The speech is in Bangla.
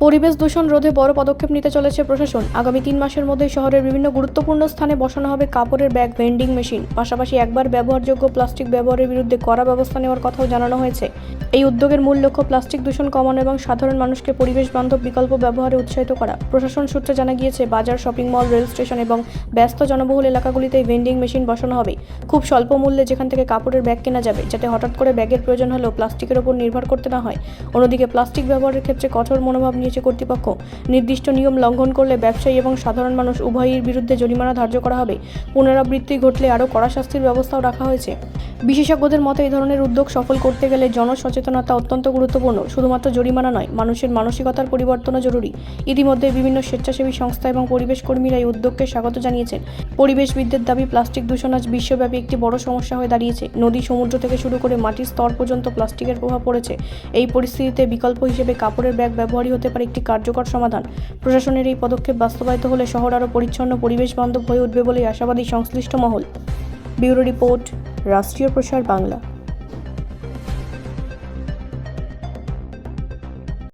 পরিবেশ দূষণ রোধে বড় পদক্ষেপ নিতে চলেছে প্রশাসন। আগামী 3 মাসের মধ্যে শহরের বিভিন্ন গুরুত্বপূর্ণ স্থানে বসানো হবে কাপড়ের ব্যাগ ভেন্ডিং মেশিন। পাশাপাশি একবার ব্যবহারযোগ্য প্লাস্টিক ব্যবহারের বিরুদ্ধে কড়া ব্যবস্থা নেওয়ার কথাও জানানো হয়েছে। এই উদ্যোগের মূল লক্ষ্য প্লাস্টিক দূষণ কমানো এবং সাধারণ মানুষকে পরিবেশ বান্ধব বিকল্প ব্যবহারে উৎসাহিত করা। প্রশাসন সূত্রে জানা গিয়েছে, বাজার, শপিং মল, রেল স্টেশন এবং ব্যস্ত জনবহুল এলাকাগুলিতে এই ভেন্ডিং মেশিন বসানো হবে খুব স্বল্প মূল্যে, যেখান থেকে কাপড়ের ব্যাগ কেনা যাবে, যাতে হঠাৎ করে ব্যাগের প্রয়োজন হলেও প্লাস্টিকের ওপর নির্ভর করতে না হয়। অন্যদিকে প্লাস্টিক ব্যবহারের ক্ষেত্রে কঠোর মনোভাব নিয়েছে কর্তৃপক্ষ। নির্দিষ্ট নিয়ম লঙ্ঘন করলে ব্যবসায়ী এবং সাধারণ মানুষ উভয়ের বিরুদ্ধে জরিমানা ধার্য করা হবে। পুনরাবৃত্তি ঘটলে আরও কড়া শাস্তির ব্যবস্থাও রাখা হয়েছে। বিশেষজ্ঞদের মতে, এই ধরনের উদ্যোগ সফল করতে গেলে জনসচেতনতা অত্যন্ত গুরুত্বপূর্ণ। শুধুমাত্র জরিমানা নয়, মানুষের মানসিকতার পরিবর্তনও জরুরি। ইতিমধ্যে বিভিন্ন স্বেচ্ছাসেবী সংস্থা এবং পরিবেশ কর্মীরা এই উদ্যোগকে স্বাগত জানিয়েছেন। পরিবেশবিদদের দাবি, প্লাস্টিক দূষণ আজ বিশ্বব্যাপী একটি বড় সমস্যা হয়ে দাঁড়িয়েছে। নদী, সমুদ্র থেকে শুরু করে মাটির স্তর পর্যন্ত প্লাস্টিকের প্রভাব পড়েছে। এই পরিস্থিতিতে বিকল্প হিসেবে কাপড়ের ব্যাগ ব্যবহারই হতে পারে একটি কার্যকর সমাধান। প্রশাসনের এই পদক্ষেপ বাস্তবায়িত হলে শহর আরও পরিচ্ছন্ন, পরিবেশ বান্ধব হয়ে উঠবে বলেই আশাবাদী সংশ্লিষ্ট মহল। ব্যুরো রিপোর্ট, রাষ্ট্রীয় প্রসার বাংলা।